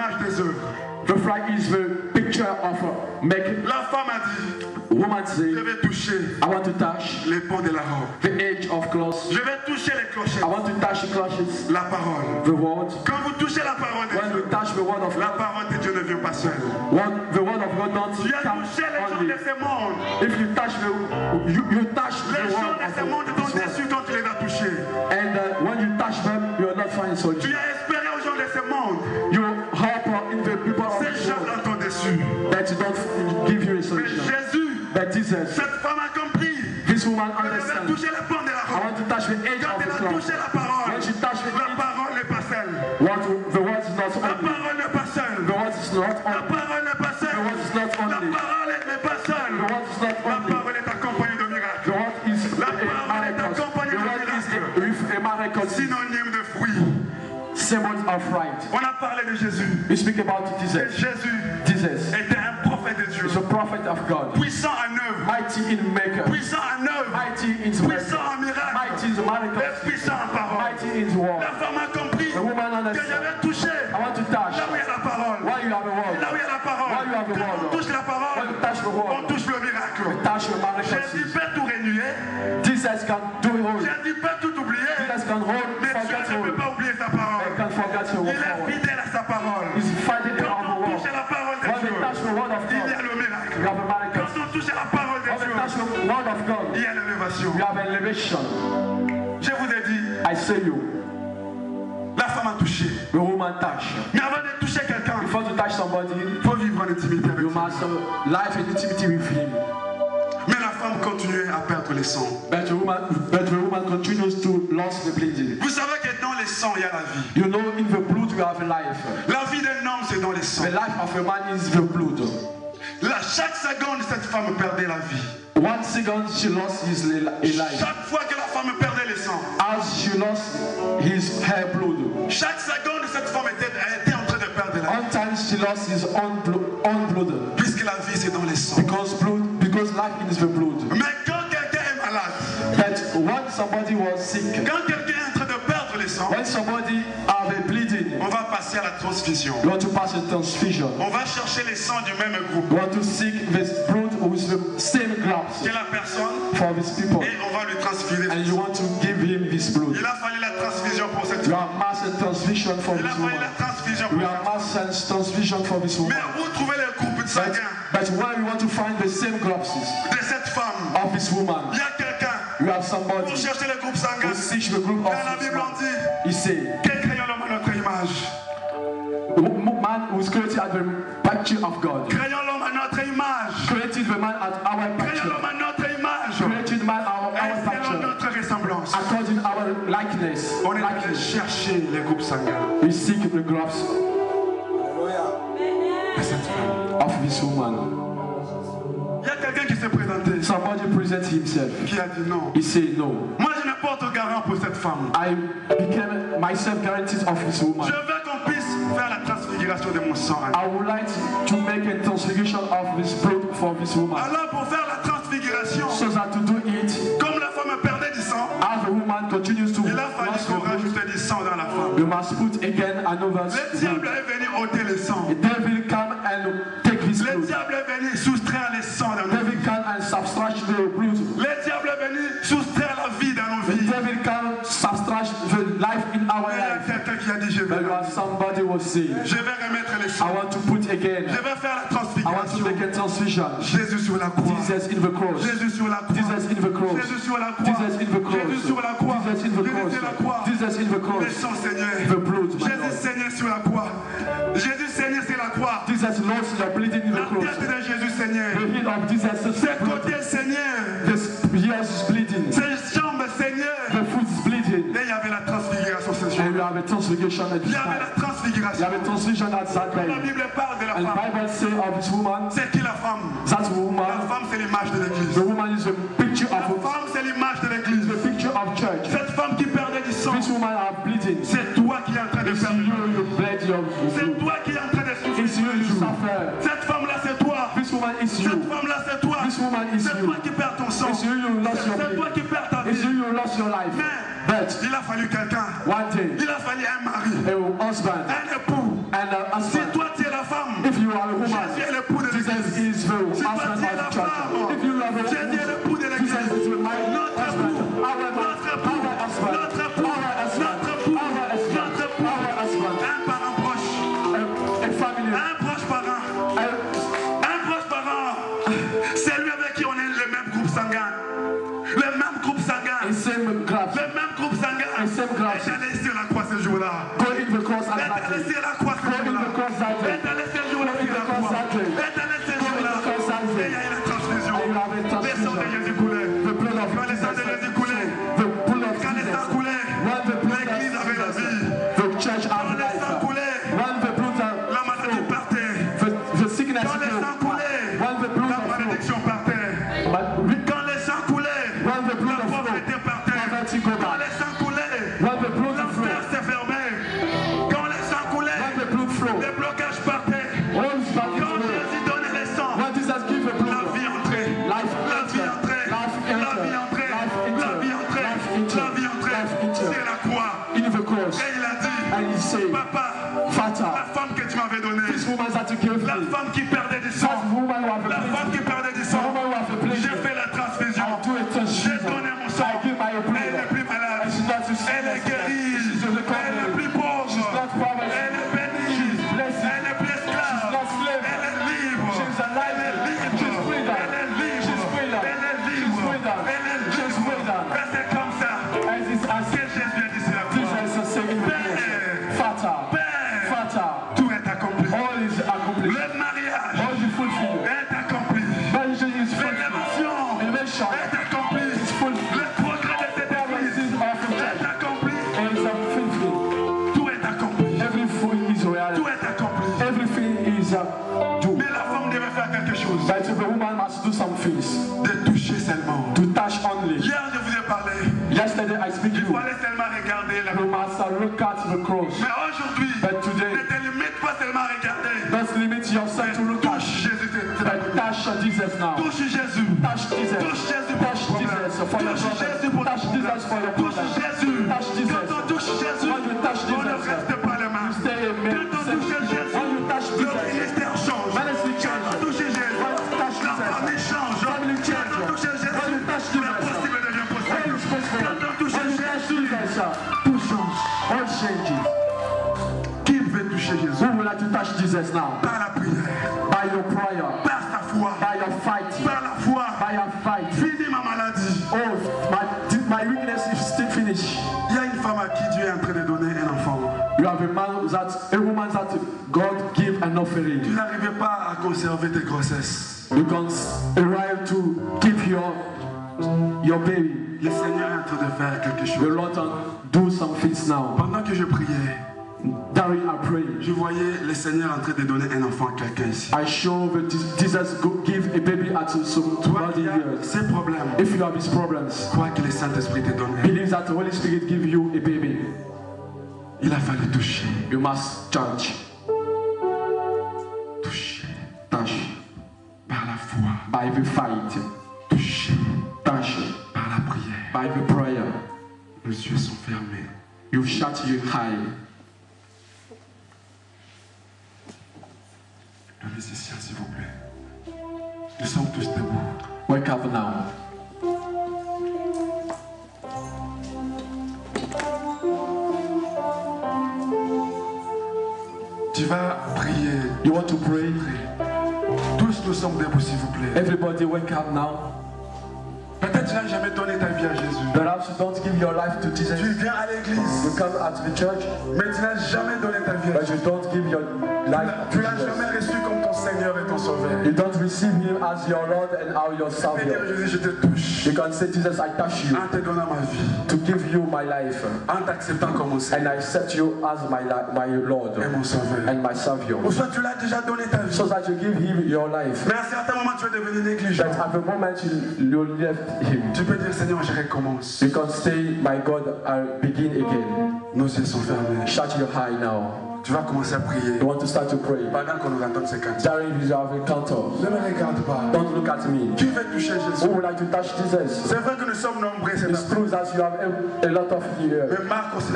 l'image des œuvres. The flag is the picture of making. La femme a dit, Woman say, je vais toucher I want to touch les pans de la robe. the edge of cloth. Je vais toucher les clochettes. I want to touch the cloches, La parole. the word. Quand vous touchez la parole de When Dieu, you touch the word of la God, parole de Dieu ne vient pas seule. the word of God don't Tu as come touché les gens only. de ce monde. If you touch you touch Les the gens word de of ce monde God, t'ont this word. déçu quand tu les as touchés. And when you touch them, you will not find Tu solution. as espéré aux gens de ce monde. You hope in the people of Ces this world gens-là t'ont déçu. that you don't give you a Mais solution. Jésus, But Jesus, cette femme a compris. this woman Elle devait understands. toucher les pans de la I robe. want to touch the edge Quand of elle the a cloth. touché la parole, When she touched the la edge, parole n'est pas seule. the word is not La only. parole n'est pas seule. The word is not La only. parole n'est pas The seule. word is not La only. parole n'est pas seule. The word is not La only. parole est accompagnée de miracles. The word is La a parole est miracle. accompagnée The de word is miracles. with a miracle. Synonyme de fruits. Symbols of right. On a parlé de Jésus. We speak about Et Jesus. Jésus Jesus était un prophète de Dieu. is a prophet of God. Puissant en œuvre. Mighty in maker. Puissant en œuvre. Mighty in Puissant miracle. en miracle. Mighty in miracle. Et puissant en parole. Mighty in word. La femme a compris The woman que understands. j'avais touché I want to touch. là où il y a la parole. Why you have a word? Là où il y a la parole. Why you have a Quand word? on touche la When parole, you touch the on word, touche le miracle. touch your Jésus miracle. peut tout renouer. Jesus can do it all. Jésus peut tout oublier. Jesus can hold, Mais Dieu forget ne peut all. pas oublier sa He parole. can forget your Il est word. fidèle à sa parole. He's fighting the Quand on word. touche à la parole de When Dieu, we touch the word of il y God, a le miracle. we have a miracle. Quand on touche à la parole de When we Dieu, touch the word of God, il y a l'élévation. we have elevation. Je vous ai dit, I say you, la femme a touché. the woman touch. Mais avant de toucher quelqu'un, Before to touch somebody, il faut vivre en intimité avec you lui. must life in intimity with him. Mais la femme continuait à perdre les sangs. But the woman continues to lose the bleeding. Vous savez que dans les sangs, il y a la vie. You know, in the blood we have a life. La vie d'un homme, c'est dans les sangs. The life of a man is the blood. Là, chaque seconde, cette femme perdait la vie. 1 second she lost his life. Chaque fois que la femme perdait les sangs, As she lost her blood. chaque seconde, cette femme était en train de perdre la vie. One time she lost his own blood. Puisque la vie, c'est dans les sangs. Because life is the blood. Mais quand quelqu'un est malade, But when somebody was sick, quand quelqu'un est en train de perdre les sangs, when somebody have a bleeding, on va passer à la transfusion. you want to pass a transfusion. On va chercher les sangs du même groupe You want to seek this blood with the same gloves que la personne for these people. et on va lui transfuser. And you want to give him this blood. Il a fallu la transfusion pour cette You femme. have mass transfusion for Il a this fallu woman. la transfusion You pour have cette femme. mass transfusion for this woman. Mais où trouver les groupes sanguins But where you want to find the same gloves de cette femme? of this woman, Il y a quelqu'un you have pour somebody chercher les groupes who sanguins. seeks the group Dans la of Bible, on dit he say, que créons l'homme à notre image. man who is created at the picture of God. Créons l'homme à notre image. Created the man at our Créons picture. l'homme à notre image. Created man our Et selon picture. notre ressemblance. According our likeness. On est allé chercher les groupes sanguins We seek the gloves de cette femme. of this woman. Il y a quelqu'un qui s'est présenté, Somebody present himself. qui a dit non. He said no. Moi, je ne porte garant pour cette femme. I became myself guaranteed of this woman. Je veux qu'on puisse faire la transfiguration de mon sang. I would like to make a transfiguration of this blood for this woman. Alors, pour faire la transfiguration, So that to do it, comme la femme perdait du sang, as the woman continues to il a fallu lose qu'on the blood, rajoute du sang dans la femme. you must put again another Le diable blood. est venu ôter le sang. The devil come and take his Le blood. diable est venu soustraire le sang dans The nos vies. devil come and subtract the blood. Le diable est venu soustraire la vie dans nos The vies. devil come subtract the life in our Il y a life. quelqu'un qui a dit je vais, But when somebody was saying, je vais remettre le I sang. want to put again, Je vais faire la I want to transfiguration. make a transfusion. Jésus sur la croix. Jesus in the cross. Jésus sur la croix. Jesus in the cross. Jésus sur la croix. Jesus in the cross. Jésus sur la croix. Jesus in the Jésus sur la croix. cross. Jesus in the Le cross. sang Seigneur. The blood, my Jésus Lord. saignait sur la croix. Jésus saignait sur la croix. Jesus lost the bleeding in the La cross. tête de Jésus saignait. The heel of Jesus Ses blood. côtés saignaient. The ears is bleeding. Ses jambes saignaient. The foot is bleeding. Et il y avait la transfiguration ce jour. And you have a transfiguration at Il this y avait time. la You transfiguration. have a transfusion at that La time. Bible parle de la And the femme. Bible says of this woman, C'est qui la femme? that La woman, femme, c'est l'image de l'église. the woman is a picture La of femme, c'est l'image de l'église. the picture of church. Cette femme qui perdait du sang, This woman are bleeding. c'est toi qui es en train de It's perdre. you bled your C'est blood. toi qui es en train de souffrir. It's you suffer. Cette femme-là, c'est toi. This woman is Cette you. femme-là, c'est toi. This woman is C'est you. toi qui perds ton sang. It's you lost your C'est toi blood. qui perds ta It's vie. you lost your life. But Il a fallu quelqu'un. one day, Il a fallu un mari, a husband un époux. and a Si husband, toi crosses. est allé sur la croix ce jour-là. Go in the cross Elle and est allée that sur la croix ce Go in jour-là. the cross that Elle est allée ce jour-là sur la croix. Elle est allée ce jour-là. Et il y a eu la transfusion. And you have a Le sang de transfusion. Jésus coulait. The blood of Quand le sang de Jésus coulait. The blood of Quand le sang Jesus. coulait. When the blood of L'église avait la vie. The church Quand has le sang life. coulait. When the blood La maladie partait. the sickness Quand le sang coulait. When the blood La malédiction partait. Quand le sang coulait. When the blood La of pauvreté partait. poverty go Quand back. le sang coulait. When the blood of L'enfer s'est fermé. Quand le sang coulait. When the blood flow. Les blocages partaient. All is back Quand into Jésus donnait le sang. When Jesus give a La blood. vie entrait. Life La vie entrait. Life La vie entrait. Life La vie entrait. La vie entrait. C'est la croix. In the cross. Et il a dit, And he said, papa, la Father, femme que tu m'avais donnée, this woman that you gave la me, femme qui perdait du that sang, woman who have la a femme qui perdait du the sang, woman who have a place, j'ai fait la transfusion. I do a J'ai transfusion. donné mon sang. I give my Elle blood. n'est plus malade. And she's not just Elle est guérie. She's Elle recovered. n'est plus pauvre. She's not poverty. Elle est bénie. She's blessed. Elle n'est plus esclave. She's not slave. Elle est libre. She's alive. Elle est libre. She's freedom. Elle est libre. She's freedom. Elle est She's libre. freedom. Elle est She's libre. freedom. Et c'est comme ça As is as que Jésus a dit sur la croix. Jesus is saying in the cross. Father, Père, Father, tout est accompli. all is accomplished. Le mariage All is fulfilled. est accompli. Marriage is fulfilled. L'élévation Elevation est accomplie. is fulfilled. Le progrès de cette église Everything of the est church accompli. is fulfilled. Tout est accompli. Everything is reality. Tout est accompli. Everything is due. Mais la femme devait faire quelque chose. But the woman must do some things. De toucher seulement. To touch only. Hier, je vous ai parlé. Yesterday I speak to Il you. fallait seulement regarder la You croix. must look at the cross. Mais aujourd'hui, But today, ne te limite pas seulement à regarder. don't limit yourself to look at. Touche Jésus. But touch Jesus now. Touche Jésus. Touch Jesus. Touche Jésus pour Touch ton problème. Jesus for your Touche Jésus problem. pour ton Touch problème. Jesus for your Touche problem. Jésus. Touch Jesus. Quand on touche Jésus, When you touch on ne Jesus, reste pas les mains. stay a man. Quand on touche Jésus, When you touch le Jesus, ministère change. ministry Quand on changes. touche Jésus, When you touch la Jesus, famille change. family Quand on changes. touche Jésus, When you touch Jesus, l'impossible devient all possible. is possible. Quand on touche When you touch Jésus, Jesus, tout change. All changes. qui veut toucher Jésus? Who would like to touch Jesus now? Par la prière, By your prayer, par sa foi, by your fight, par la foi. by your fight. Finis ma maladie. Oh, my weakness is still finished. Il y a une femme à qui Dieu est en train de donner un enfant. You have a woman that God give an Tu offering. n'arrivais pas à conserver tes grossesses. You can arrive to keep your baby. Le Seigneur est en train de faire quelque The chose. Lord do some things now. Pendant que je priais, During I pray, je voyais le Seigneur en train de donner un enfant à quelqu'un ici. I show that Jesus give a baby at Toi somebody qui as here. ces problèmes, If you have these problems, crois que le Saint-Esprit te donne. believe that the Holy Spirit give you a baby. Il a fallu toucher, You must touch, toucher touch par la foi, by the fight, toucher touch par la prière. by the prayer. Nos yeux sont fermés. You shut your eye. Le musicien, s'il vous plaît. Nous sommes tous debout. Wake up now. Tu vas prier. You want to pray? Tous nous sommes debout, s'il vous plaît. Everybody wake up now. Peut-être tu n'as jamais donné ta vie à Jésus. Perhaps you don't give your life to Tu Jesus. viens à l'église, You come at the church, mais tu n'as jamais donné ta vie à but Jésus. you don't give your life to Tu l'as jamais Jesus. reçu comme ton Seigneur et ton Sauveur. You don't receive Him as your Lord and our your Tu peux dire, Savior. Jésus, je te touche. You can say, Jesus, I touch you En te donnant ma vie. to give you my life, En t'acceptant comme mon and Seigneur I accept you as my Lord et mon Sauveur. and my Savior. Ou soit tu l'as déjà donné ta vie. So that you give Him your life. Mais à un certain moment, tu es devenu négligent. That at the moment you left Him, Tu peux dire, Seigneur, je recommence. you can say, my God, I begin again. Nos yeux sont fermés. Shut your eye now. Tu vas commencer à prier. You want to start to pray. Pendant qu'on nous entend ces cantiques. During you have encounter, Ne me regarde pas. don't look at me. Qui veut toucher Jésus? Who would like to touch Jesus? C'est vrai que nous sommes nombreux, c'est It's true that you have a lot of here. Mais Marc aussi